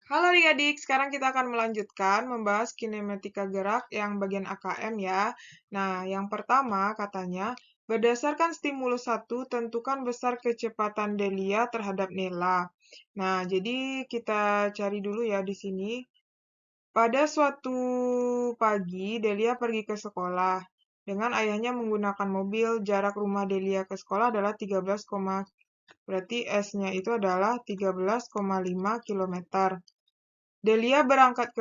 Halo adik-adik, sekarang kita akan melanjutkan membahas kinematika gerak yang bagian AKM ya. Nah, yang pertama katanya, berdasarkan stimulus 1, tentukan besar kecepatan Delia terhadap Nela. Nah, jadi kita cari dulu ya di sini. Pada suatu pagi, Delia pergi ke sekolah. Dengan ayahnya menggunakan mobil, jarak rumah Delia ke sekolah adalah 13, berarti S-nya itu adalah 13,5 km. Delia berangkat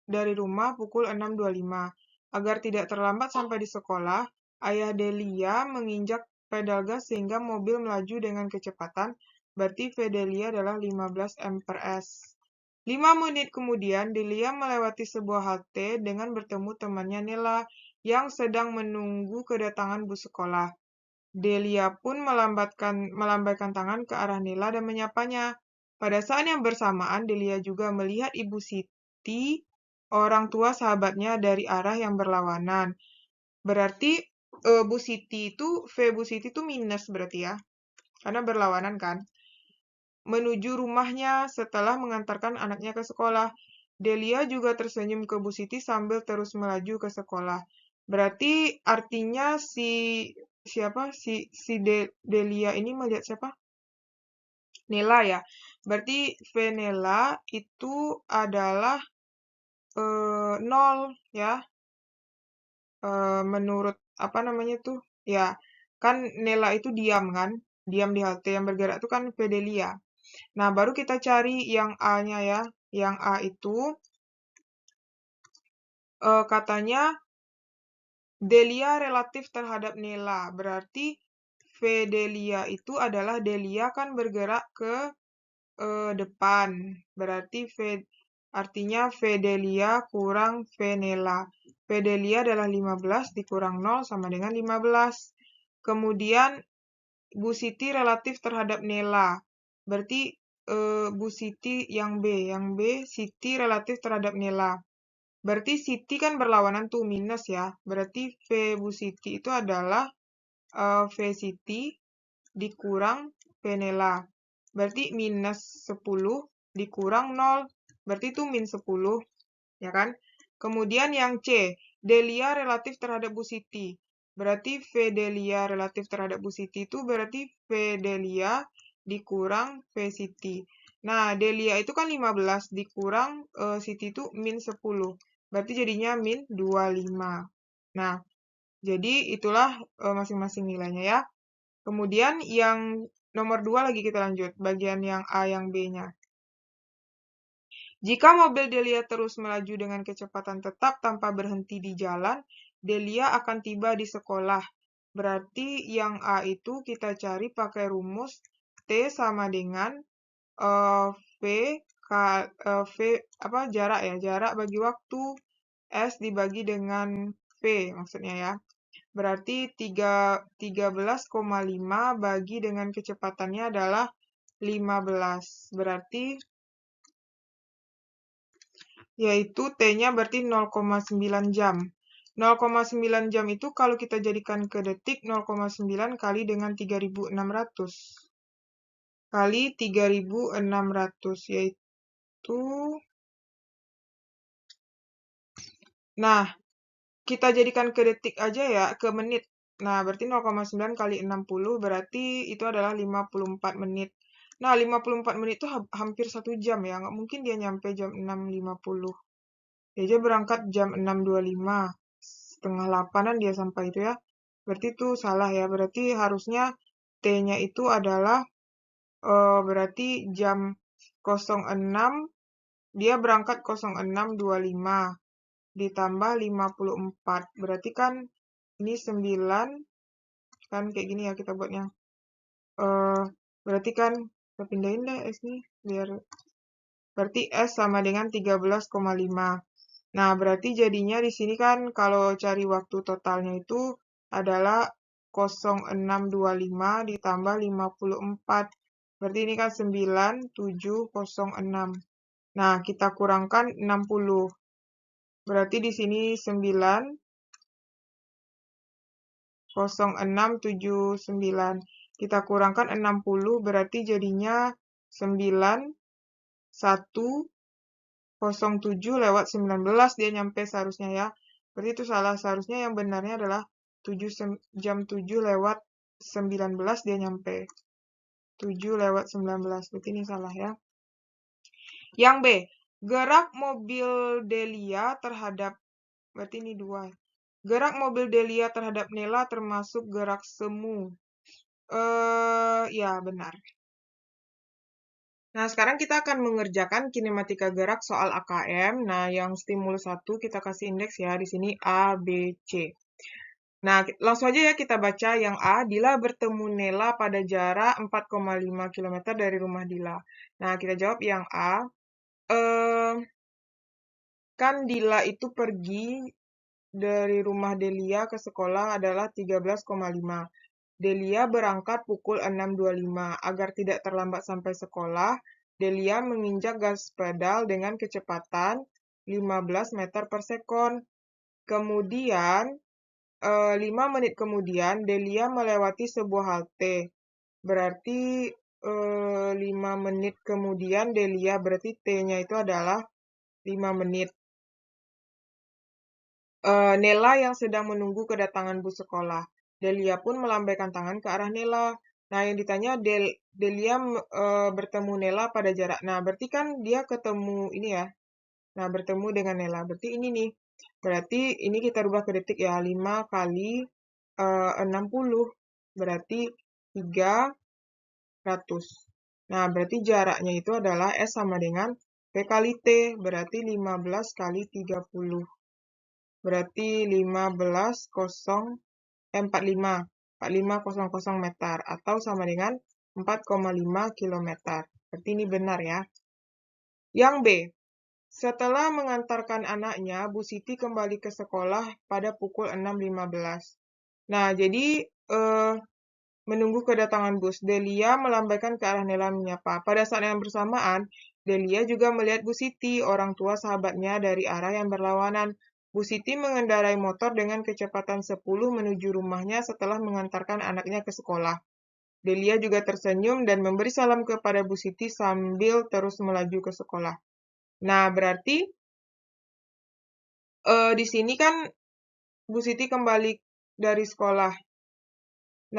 dari rumah pukul 6.25. Agar tidak terlambat sampai di sekolah, ayah Delia menginjak pedal gas sehingga mobil melaju dengan kecepatan, berarti V Delia adalah 15 mph. 5 menit kemudian, Delia melewati sebuah halte dengan bertemu temannya Nela yang sedang menunggu kedatangan bus sekolah. Delia pun melambaikan tangan ke arah Nela dan menyapanya. Pada saat yang bersamaan, Delia juga melihat Ibu Siti, orang tua sahabatnya dari arah yang berlawanan. Berarti Bu Siti itu, V Bu Siti itu minus berarti ya, karena berlawanan kan. Menuju rumahnya setelah mengantarkan anaknya ke sekolah. Delia juga tersenyum ke Bu Siti sambil terus melaju ke sekolah. Berarti artinya Delia ini melihat siapa? Nela ya. Berarti Venela itu adalah 0 ya. Menurut apa namanya tuh? Ya, kan Nela itu diam kan? Diam di halte, yang bergerak itu kan Vedelia. Nah, baru kita cari yang A-nya ya. Yang A itu katanya Delia relatif terhadap Nela. Berarti V Delia itu adalah Delia kan bergerak ke depan. Berarti artinya V Delia kurang V Nela. V Delia adalah 15 dikurang 0 sama dengan 15. Kemudian Bu Siti relatif terhadap Nela. Berarti Bu Siti yang B. Yang B, Siti relatif terhadap Nela. Berarti Siti kan berlawanan tuh, minus ya. Berarti V Bu Siti itu adalah V Siti dikurang V Nela. Berarti minus 10 dikurang 0. Berarti itu min 10. Ya kan? Kemudian yang C. Delia relatif terhadap Bu Siti. Berarti V Delia relatif terhadap Bu Siti itu berarti V Delia dikurang V Siti. Nah, Delia itu kan 15 dikurang Siti itu min 10. Berarti jadinya min 25. Nah, jadi itulah masing-masing nilainya ya. Kemudian yang nomor 2 lagi kita lanjut, bagian yang A yang B-nya. Jika mobil Delia terus melaju dengan kecepatan tetap tanpa berhenti di jalan, Delia akan tiba di sekolah. Berarti yang A itu kita cari pakai rumus T sama dengan V V apa jarak ya, jarak bagi waktu, S dibagi dengan V maksudnya ya. Berarti 13,5 bagi dengan kecepatannya adalah 15. Berarti yaitu T-nya berarti 0,9 jam. 0,9 jam itu kalau kita jadikan ke detik, 0,9 kali dengan 3.600. Kali 3.600, yaitu... Nah, kita jadikan ke detik aja ya, ke menit. Nah, berarti 0,9 kali 60 berarti itu adalah 54 menit. Nah, 54 menit itu hampir 1 jam ya. Nggak mungkin dia nyampe jam 6.50. Dia berangkat jam 6.25. Setengah 8-an dia sampai itu ya. Berarti itu salah ya. Berarti harusnya T-nya itu adalah berarti jam 06. Dia berangkat 06.25. Ditambah 54. Berarti kan ini 9. Kan kayak gini ya kita buatnya. Berarti kan kita pindahin deh S nih biar berarti S sama dengan 13,5. Nah, berarti jadinya di sini kan kalau cari waktu totalnya itu adalah 06.25 ditambah 54. Berarti ini kan 9.706. Nah, kita kurangkan 60. Berarti di sini 9.0679. Kita kurangkan 60 berarti jadinya 9.1 07 lewat 19 dia nyampe seharusnya ya. Berarti itu salah. Seharusnya yang benarnya adalah jam 7 lewat 19 dia nyampe. 7 lewat 19. Berarti ini salah ya. Yang B. Gerak mobil Delia terhadap, berarti ini 2. Gerak mobil Delia terhadap Nela termasuk gerak semu. Ya, benar. Nah, sekarang kita akan mengerjakan kinematika gerak soal AKM. Nah, yang stimulus 1 kita kasih indeks ya. Di sini A, B, C. Nah, langsung aja ya kita baca yang A. Dila bertemu Nela pada jarak 4,5 km dari rumah Dila. Nah, kita jawab yang A. Kan Dila itu pergi dari rumah Delia ke sekolah adalah 13,5. Delia berangkat pukul 6.25. Agar tidak terlambat sampai sekolah, Delia menginjak gas pedal dengan kecepatan 15 meter per sekon. Kemudian, 5 menit kemudian, Delia melewati sebuah halte. Berarti 5 menit kemudian Delia, berarti T-nya itu adalah 5 menit. Nela yang sedang menunggu kedatangan bus sekolah. Delia pun melambaikan tangan ke arah Nela. Nah, yang ditanya Delia bertemu Nela pada jarak. Nah, berarti kan dia ketemu ini ya. Nah, bertemu dengan Nela. Berarti ini nih. Berarti ini kita rubah ke detik ya. 5 kali 60. Berarti 300. Nah, berarti jaraknya itu adalah S sama dengan P kali T. Berarti 15 kali 30. Berarti 45,000 meter atau sama dengan 4,5 km. Berarti ini benar ya. Yang B. Setelah mengantarkan anaknya, Bu Siti kembali ke sekolah pada pukul 6.15. Nah, jadi menunggu kedatangan bus, Delia melambaikan ke arah Nela menyapa. Pada saat yang bersamaan, Delia juga melihat Bu Siti, orang tua sahabatnya dari arah yang berlawanan. Bu Siti mengendarai motor dengan kecepatan 10 menuju rumahnya setelah mengantarkan anaknya ke sekolah. Delia juga tersenyum dan memberi salam kepada Bu Siti sambil terus melaju ke sekolah. Nah, berarti di sini kan Bu Siti kembali dari sekolah.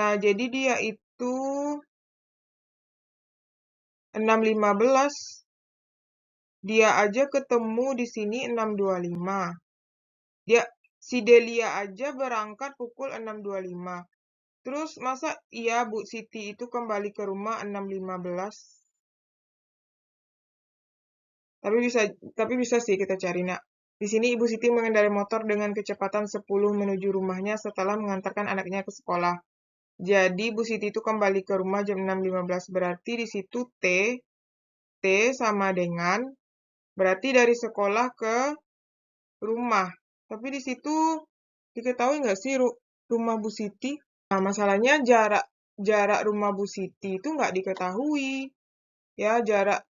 Nah, jadi dia itu 6.15. Dia aja ketemu di sini 6.25. Si Delia aja berangkat pukul 6.25. Terus masa iya Bu Siti itu kembali ke rumah 6.15? Tapi bisa sih kita cari, Nak. Di sini Ibu Siti mengendarai motor dengan kecepatan 10 menuju rumahnya setelah mengantarkan anaknya ke sekolah. Jadi Bu Siti itu kembali ke rumah jam 6.15. Berarti di situ T sama dengan, berarti dari sekolah ke rumah. Tapi di situ diketahui nggak sih rumah Bu Siti? Nah, masalahnya jarak rumah Bu Siti itu nggak diketahui. Ya, jarak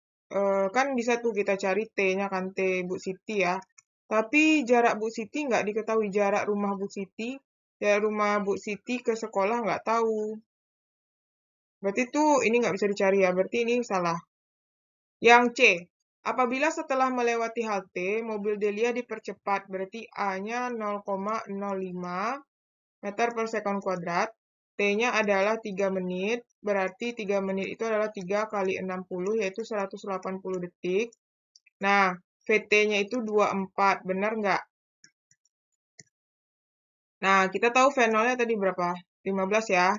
kan bisa tuh kita cari T-nya kan T Bu Siti ya. Tapi jarak Bu Siti nggak diketahui. Jarak rumah Bu Siti, jarak rumah Bu Siti ke sekolah nggak tahu. Berarti tuh ini nggak bisa dicari ya. Berarti ini salah. Yang C. Apabila setelah melewati halte, mobil Delia dipercepat, berarti A-nya 0,05 meter per sekon kuadrat. T-nya adalah 3 menit, berarti 3 menit itu adalah 3 kali 60, yaitu 180 detik. Nah, VT-nya itu 24, benar nggak? Nah, kita tahu V0-nya tadi berapa? 15 ya.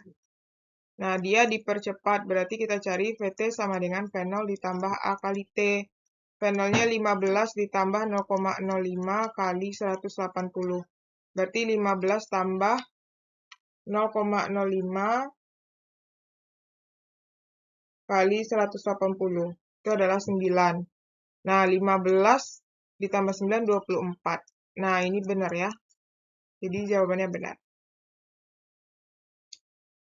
Nah, dia dipercepat, berarti kita cari VT sama dengan V0 ditambah A kali T. V0-nya 15 ditambah 0,05 kali 180. Berarti 15 tambah 0,05 kali 180. Itu adalah 9. Nah, 15 ditambah 9, 24. Nah, ini benar ya. Jadi jawabannya benar.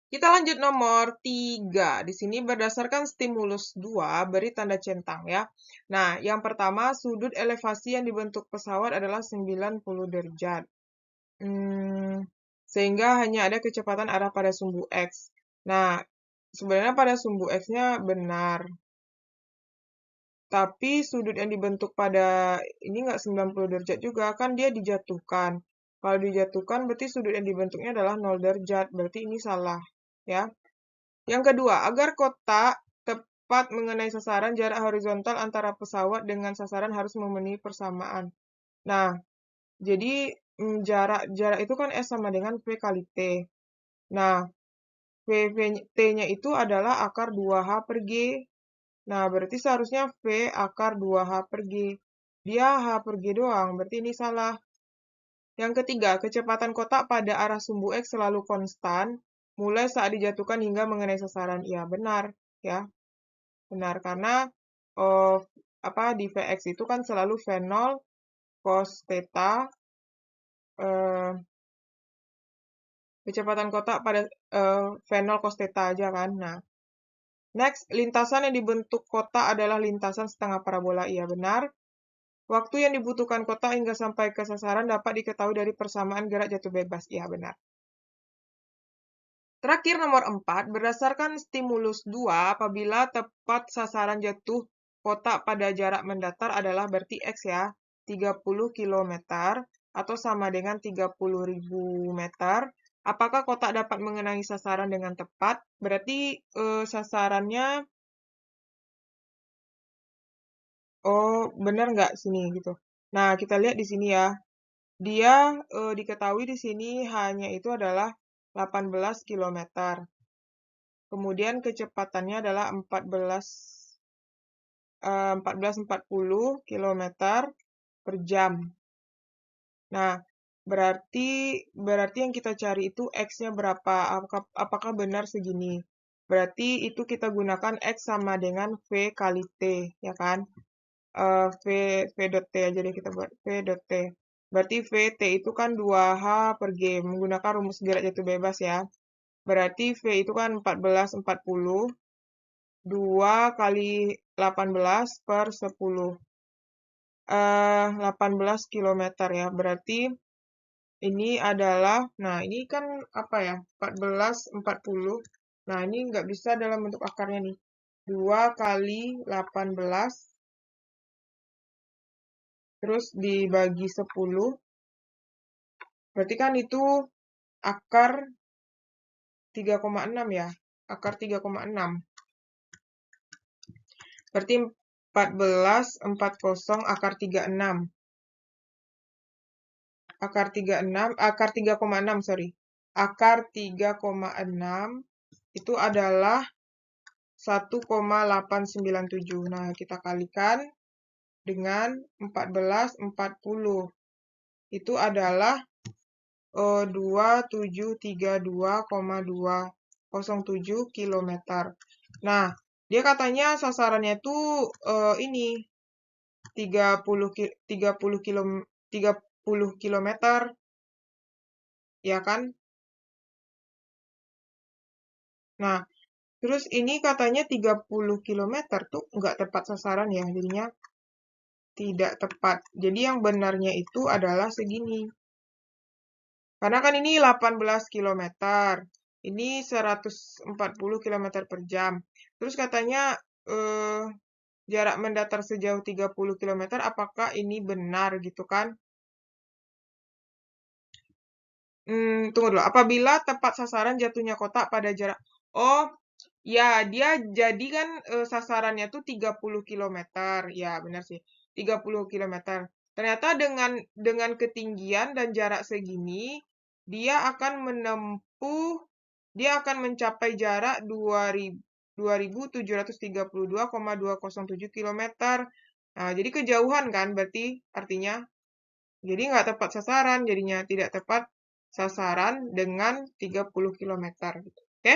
Kita lanjut nomor 3. Di sini berdasarkan stimulus 2, beri tanda centang ya. Nah, yang pertama, sudut elevasi yang dibentuk pesawat adalah 90 derajat. Sehingga hanya ada kecepatan arah pada sumbu X. Nah, sebenarnya pada sumbu X-nya benar. Tapi sudut yang dibentuk pada ini nggak 90 derajat juga, kan dia dijatuhkan. Kalau dijatuhkan berarti sudut yang dibentuknya adalah 0 derajat, berarti ini salah. Ya. Yang kedua, agar kotak tepat mengenai sasaran, jarak horizontal antara pesawat dengan sasaran harus memenuhi persamaan. Nah, jadi jarak itu kan S sama dengan V kali T. Nah, T-nya itu adalah akar 2H per G. Nah, berarti seharusnya V akar 2H per G. Dia H per G doang, berarti ini salah. Yang ketiga, kecepatan kotak pada arah sumbu X selalu konstan, mulai saat dijatuhkan hingga mengenai sasaran. Ya, benar. Ya, benar. Karena di Vx itu kan selalu V0 cos theta, kecepatan kotak pada V0 cos theta aja kan. Nah, next, lintasan yang dibentuk kotak adalah lintasan setengah parabola. Iya, benar. Waktu yang dibutuhkan kotak hingga sampai ke sasaran dapat diketahui dari persamaan gerak jatuh bebas. Iya, benar. Terakhir, nomor 4. Berdasarkan stimulus 2, apabila tepat sasaran jatuh kotak pada jarak mendatar adalah berarti X ya, 30 km atau sama dengan 30.000 meter. Apakah kotak dapat mengenai sasaran dengan tepat? Berarti sasarannya, benar nggak sini gitu. Nah, kita lihat di sini ya. Dia diketahui di sini hanya itu adalah 18 km. Kemudian kecepatannya adalah 1440 km per jam. Nah, berarti yang kita cari itu X-nya berapa? Apakah benar segini? Berarti itu kita gunakan X sama dengan V kali T, ya kan? V dot T aja deh kita buat V dot T. Berarti VT itu kan 2H per G, menggunakan rumus gerak jatuh bebas ya. Berarti V itu kan 1440, 2 kali 18 per 10. 18 km ya, berarti ini adalah, nah ini kan apa ya, 1440. Nah, ini nggak bisa dalam bentuk akarnya nih. 2 kali 18, terus dibagi 10. Berarti kan itu akar 3,6 ya. Akar 3,6. Berarti 1440 akar 36. Akar 3,6, sorry. Akar 3,6 itu adalah 1,897. Nah, kita kalikan dengan 1440. Itu adalah 2732,207 km. Nah, dia katanya sasarannya itu ini 30 km, ya kan? Nah, terus ini katanya 30 km tuh nggak tepat sasaran ya, jadinya tidak tepat. Jadi yang benarnya itu adalah segini. Karena kan ini 18 km, ini 140 km per jam. Terus katanya jarak mendatar sejauh 30 km, apakah ini benar gitu kan? Tunggu dulu. Apabila tepat sasaran jatuhnya kotak pada jarak... Oh, ya, dia jadi kan sasarannya tuh 30 km. Ya, benar sih. 30 km. Ternyata dengan ketinggian dan jarak segini, dia akan mencapai jarak 2732,207 km. Nah, jadi kejauhan kan berarti artinya. Jadi nggak tepat sasaran, jadinya tidak tepat sasaran dengan 30 km. Gitu. Oke?